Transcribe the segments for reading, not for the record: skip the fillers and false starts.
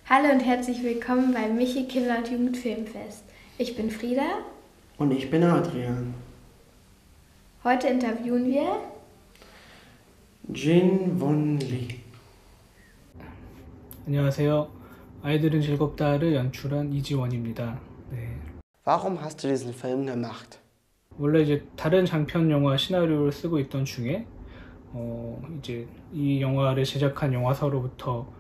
Hallo und herzlich willkommen beim Michi Kinder- und Jugendfilmfest. Ich bin Frieda. Und ich bin Adrian. Heute interviewen wir Jin Won Lee. 안녕하세요. 아이들은 즐겁다를 연출한 이지원입니다. 네. Warum hast du diesen Film gemacht? 원래 이제 다른 장편 영화 시나리오를 쓰고 있던 중에 이제 이 영화를 제작한 영화사로부터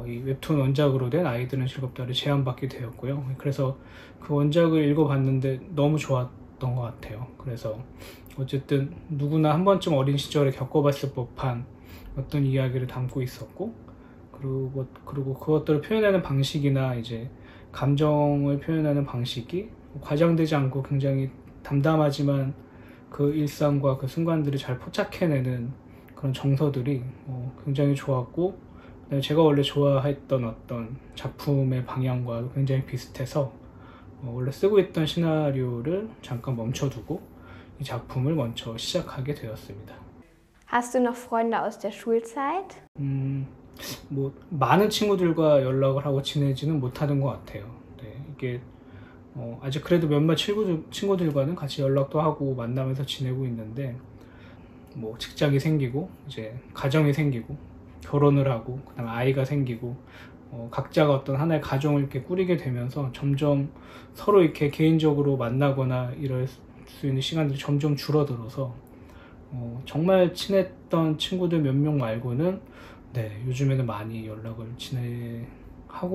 이 웹툰 원작으로 된 아이들은 즐겁다를 제안받게 되었고요. 그래서 그 원작을 읽어봤는데 너무 좋았던 것 같아요. 그래서 어쨌든 누구나 한 번쯤 어린 시절에 겪어봤을 법한 어떤 이야기를 담고 있었고, 그리고 그것들을 표현하는 방식이나 이제 감정을 표현하는 방식이 과장되지 않고 굉장히 담담하지만 그 일상과 그 순간들을 잘 포착해내는 그런 정서들이 굉장히 좋았고, 제가 원래 좋아했던 어떤 작품의 방향과 굉장히 비슷해서 원래 쓰고 있던 시나리오를 잠깐 멈춰두고 이 작품을 먼저 시작하게 되었습니다. Hast du noch Freunde aus der Schulzeit? 뭐 많은 친구들과 연락을 하고 지내지는 못하는 것 같아요. 네, 이게 아직 그래도 몇몇 친구들과는 같이 연락도 하고 만나면서 지내고 있는데, 뭐 직장이 생기고 이제 가정이 생기고 결혼을 하고 그다음에 아이가 생기고 각자가 어떤 하나의 가정을 이렇게 꾸리게 되면서 점점 서로 이렇게 개인적으로 만나거나 이럴 수 있는 시간들이 점점 줄어들어서 정말 친했던 친구들 몇 명 말고는 요즘에는 많이 연락을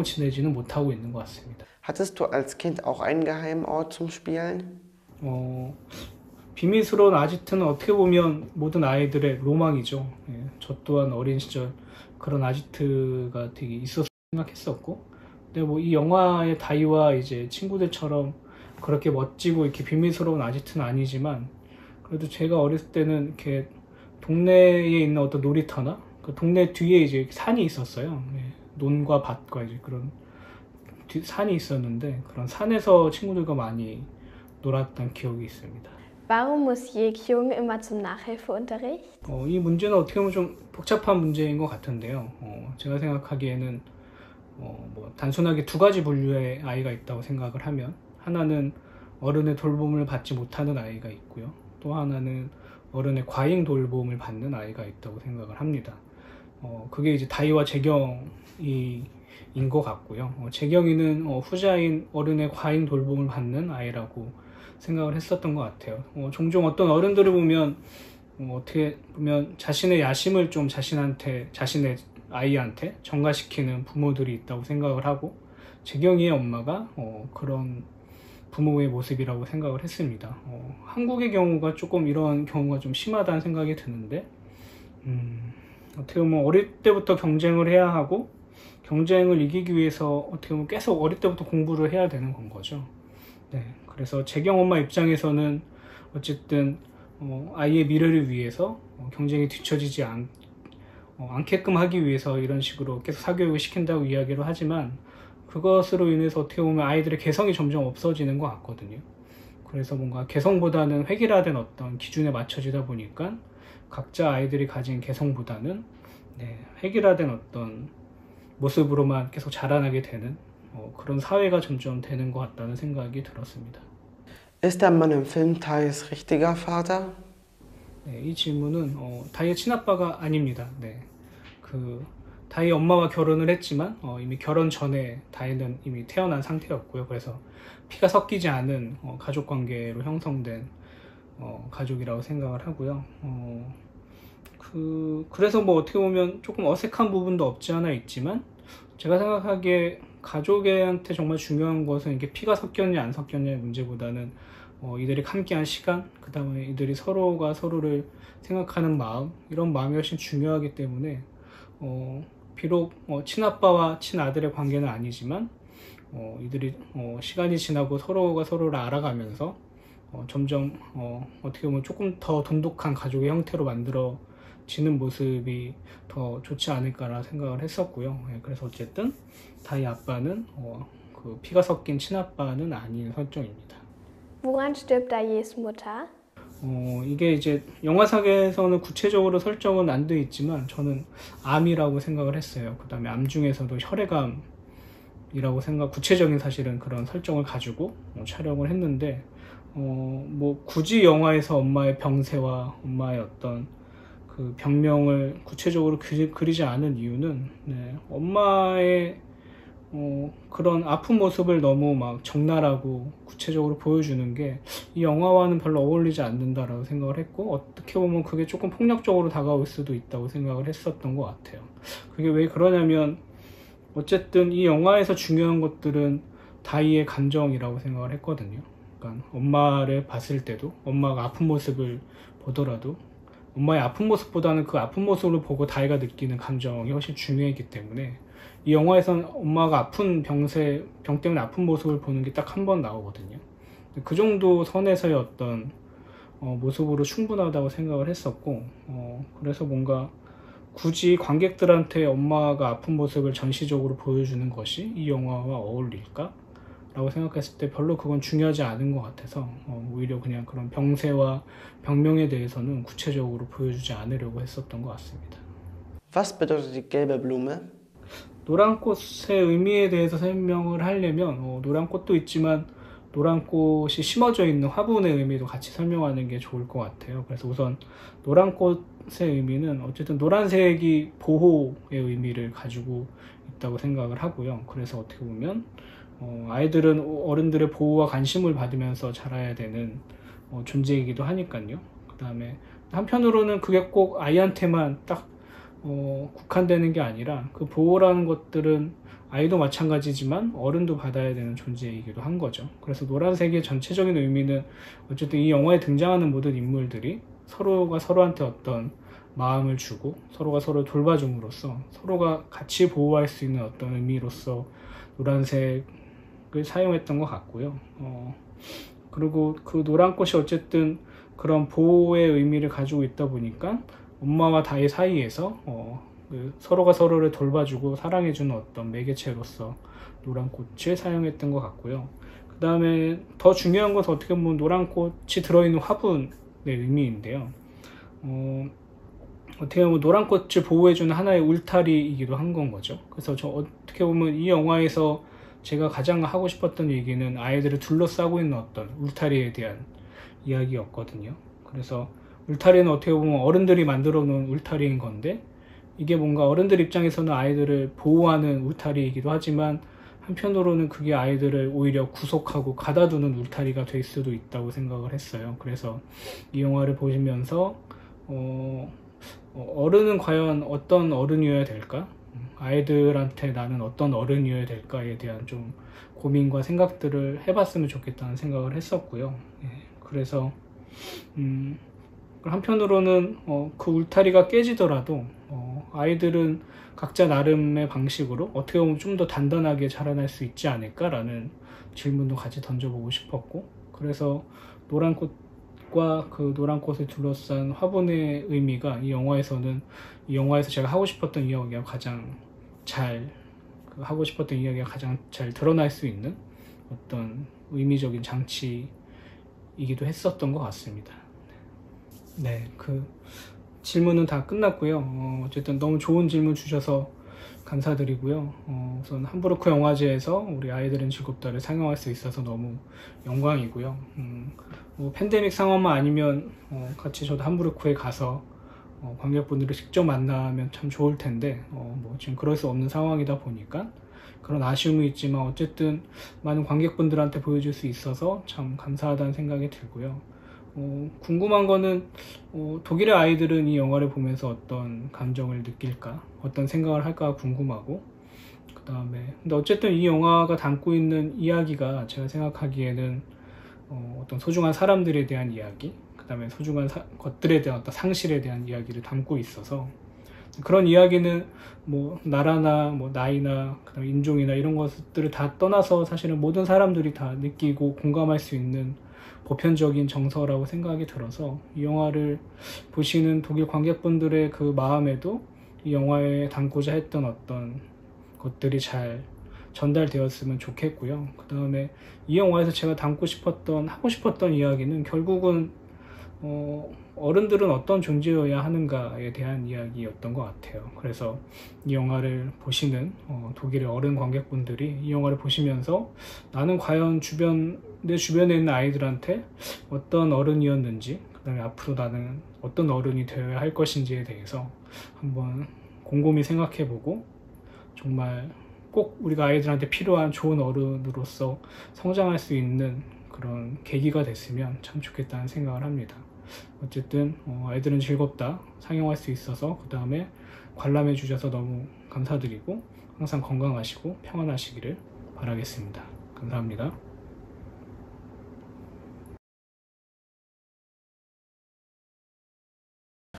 지내지는 못하고 있는 것 같습니다. Hattest du als Kind auch einen Geheimort zum Spielen? 비밀스러운 아지트는 어떻게 보면 모든 아이들의 로망이죠. 예, 저 또한 어린 시절 그런 아지트가 되게 있었을 생각했었고, 근데 뭐 이 영화의 다이와 이제 친구들처럼 그렇게 멋지고 이렇게 비밀스러운 아지트는 아니지만, 그래도 제가 어렸을 때는 이렇게 동네에 있는 어떤 놀이터나 그 동네 뒤에 이제 산이 있었어요. 예, 논과 밭과 이제 그런 산이 있었는데, 그런 산에서 친구들과 많이 놀았던 기억이 있습니다. Warum muss Jae-kyung immer zum Nachhilfeunterricht? 이 문제는 어떻게 보면 좀 복잡한 문제인 것 같은데요. 제가 생각하기에는 뭐 단순하게 두 가지 분류의 아이가 있다고 생각을 하면, 하나는 어른의 돌봄을 받지 못하는 아이가 있고요. 또 하나는 어른의 과잉 돌봄을 받는 아이가 있다고 생각을 합니다. 그게 이제 다이와 재경이인 것 같고요. 재경이는 후자인 어른의 과잉 돌봄을 받는 아이라고 생각을 했었던 것 같아요. 종종 어떤 어른들을 보면 어떻게 보면 자신의 야심을 좀 자신의 아이한테 전가시키는 부모들이 있다고 생각을 하고, 재경이의 엄마가 그런 부모의 모습이라고 생각을 했습니다. 한국의 경우가 조금 이런 경우가 좀 심하다는 생각이 드는데, 어떻게 보면 어릴 때부터 경쟁을 해야 하고, 경쟁을 이기기 위해서 어떻게 보면 계속 어릴 때부터 공부를 해야 되는 건 거죠. 네, 그래서 재경 엄마 입장에서는 어쨌든 아이의 미래를 위해서 경쟁이 뒤처지지 않게끔 하기 위해서 이런 식으로 계속 사교육을 시킨다고 이야기를 하지만, 그것으로 인해서 어떻게 보면 아이들의 개성이 점점 없어지는 것 같거든요. 그래서 뭔가 개성보다는 획일화된 어떤 기준에 맞춰지다 보니까 각자 아이들이 가진 개성보다는 획일화된 어떤 모습으로만 계속 자라나게 되는 그런 사회가 점점 되는 것 같다는 생각이 들었습니다. Ist der Mann im Film Thais richtiger Vater? 네, 이 질문은 다이의 친아빠가 아닙니다. 다이 엄마와 결혼을 했지만 이미 결혼 전에 다이는 이미 태어난 상태였고요. 그래서 피가 섞이지 않은 가족관계로 형성된 가족이라고 생각을 하고요. 그래서 뭐 어떻게 보면 조금 어색한 부분도 없지 않아 있지만, 제가 생각하기에 가족한테 정말 중요한 것은 이게 피가 섞였냐 안 섞였냐의 문제보다는 이들이 함께한 시간, 그 다음에 이들이 서로가 서로를 생각하는 마음, 이런 마음이 훨씬 중요하기 때문에 비록 친아빠와 친아들의 관계는 아니지만 이들이 시간이 지나고 서로가 서로를 알아가면서 점점 어떻게 보면 조금 더 돈독한 가족의 형태로 만들어지는 모습이 더 좋지 않을까라 생각을 했었고요. 그래서 어쨌든 다이 아빠는 그 피가 섞인 친아빠는 아닌 설정입니다. Woran stirbt Dae's Mutter? 이게 이제 영화상에서는 구체적으로 설정은 안 돼 있지만 저는 암이라고 생각을 했어요. 그 다음에 암 중에서도 혈액암 구체적인 사실은 그런 설정을 가지고 촬영을 했는데, 뭐 굳이 영화에서 엄마의 병세와 엄마의 어떤 그 병명을 구체적으로 그리지 않은 이유는, 엄마의 그런 아픈 모습을 너무 막 적나라하고 구체적으로 보여주는 게 이 영화와는 별로 어울리지 않는다라고 생각을 했고, 어떻게 보면 그게 조금 폭력적으로 다가올 수도 있다고 생각을 했었던 것 같아요. 그게 왜 그러냐면, 어쨌든 이 영화에서 중요한 것들은 다이의 감정이라고 생각을 했거든요. 그러니까 엄마를 봤을 때도, 엄마가 아픈 모습을 보더라도 엄마의 아픈 모습보다는 그 아픈 모습을 보고 다이가 느끼는 감정이 훨씬 중요했기 때문에, 이 영화에서는 엄마가 아픈 병 때문에 아픈 모습을 보는 게 딱 한 번 나오거든요. 그 정도 선에서의 어떤 모습으로 충분하다고 생각을 했었고, 그래서 뭔가 굳이 관객들한테 엄마가 아픈 모습을 전시적으로 보여주는 것이 이 영화와 어울릴까? 라고 생각했을 때 별로 그건 중요하지 않은 것 같아서, 오히려 그냥 그런 병세와 병명에 대해서는 구체적으로 보여주지 않으려고 했었던 것 같습니다. Was bedeutet die gelbe Blume? 노란 꽃의 의미에 대해서 설명을 하려면, 노란 꽃도 있지만 노란 꽃이 심어져 있는 화분의 의미도 같이 설명하는 게 좋을 것 같아요. 그래서 우선 노란 꽃의 의미는 어쨌든 노란색이 보호의 의미를 가지고 있다고 생각을 하고요. 그래서 어떻게 보면 아이들은 어른들의 보호와 관심을 받으면서 자라야 되는 존재이기도 하니까요. 그 다음에 한편으로는 그게 꼭 아이한테만 딱 국한되는 게 아니라, 그 보호라는 것들은 아이도 마찬가지지만 어른도 받아야 되는 존재이기도 한 거죠. 그래서 노란색의 전체적인 의미는 어쨌든 이 영화에 등장하는 모든 인물들이 서로가 서로한테 어떤 마음을 주고 서로가 서로 돌봐줌으로써 서로가 같이 보호할 수 있는 어떤 의미로서 노란색을 사용했던 것 같고요. 그리고 그 노란 꽃이 어쨌든 그런 보호의 의미를 가지고 있다 보니까 엄마와 다이 사이에서 서로가 서로를 돌봐주고 사랑해주는 어떤 매개체로서 노란 꽃을 사용했던 것 같고요. 그 다음에 더 중요한 것은 어떻게 보면 노란 꽃이 들어있는 화분의 의미인데요. 어떻게 보면 노란 꽃을 보호해주는 하나의 울타리이기도 한 건 거죠. 그래서 어떻게 보면 이 영화에서 제가 가장 하고 싶었던 얘기는 아이들을 둘러싸고 있는 어떤 울타리에 대한 이야기였거든요. 그래서 울타리는 어떻게 보면 어른들이 만들어 놓은 울타리인 건데, 이게 뭔가 어른들 입장에서는 아이들을 보호하는 울타리이기도 하지만 한편으로는 그게 아이들을 오히려 구속하고 가다두는 울타리가 될 수도 있다고 생각을 했어요. 그래서 이 영화를 보시면서 어른은 과연 어떤 어른이어야 될까? 아이들한테 나는 어떤 어른이어야 될까에 대한 좀 고민과 생각들을 해봤으면 좋겠다는 생각을 했었고요. 그래서 한편으로는 그 울타리가 깨지더라도 아이들은 각자 나름의 방식으로 어떻게 보면 좀 더 단단하게 자라날 수 있지 않을까라는 질문도 같이 던져보고 싶었고, 그래서 노란 꽃과 그 노란 꽃을 둘러싼 화분의 의미가 이 영화에서 제가 하고 싶었던 이야기가 가장 잘 드러날 수 있는 어떤 의미적인 장치이기도 했었던 것 같습니다. 네, 그 질문은 다 끝났고요. 어쨌든 너무 좋은 질문 주셔서 감사드리고요. 우선 함부르크 영화제에서 우리 아이들은 즐겁다를 상영할 수 있어서 너무 영광이고요. 뭐 팬데믹 상황만 아니면 같이 저도 함부르크에 가서 관객분들을 직접 만나면 참 좋을 텐데, 뭐 지금 그럴 수 없는 상황이다 보니까 그런 아쉬움이 있지만 어쨌든 많은 관객분들한테 보여줄 수 있어서 참 감사하다는 생각이 들고요. 궁금한 거는 독일의 아이들은 이 영화를 보면서 어떤 감정을 느낄까, 어떤 생각을 할까 궁금하고, 그 다음에 근데 어쨌든 이 영화가 담고 있는 이야기가 제가 생각하기에는 어떤 소중한 사람들에 대한 이야기, 그 다음에 소중한 것들에 대한 어떤 상실에 대한 이야기를 담고 있어서, 그런 이야기는 뭐 나라나 뭐 나이나 그다음에 인종이나 이런 것들을 다 떠나서 사실은 모든 사람들이 다 느끼고 공감할 수 있는 보편적인 정서라고 생각이 들어서, 이 영화를 보시는 독일 관객분들의 그 마음에도 이 영화에 담고자 했던 어떤 것들이 잘 전달되었으면 좋겠고요. 그 다음에 이 영화에서 제가 하고 싶었던 이야기는 결국은 어른들은 어떤 존재여야 하는가에 대한 이야기였던 것 같아요. 그래서 이 영화를 보시는 독일의 어른 관객분들이 이 영화를 보시면서 나는 과연 내 주변에 있는 아이들한테 어떤 어른이었는지, 그 다음에 앞으로 나는 어떤 어른이 되어야 할 것인지에 대해서 한번 곰곰이 생각해보고 정말 꼭 우리가 아이들한테 필요한 좋은 어른으로서 성장할 수 있는 그런 계기가 됐으면 참 좋겠다는 생각을 합니다. 어쨌든 아이들은 즐겁다 상영할 수 있어서, 그 다음에 관람해 주셔서 너무 감사드리고 항상 건강하시고 평안하시기를 바라겠습니다. 감사합니다.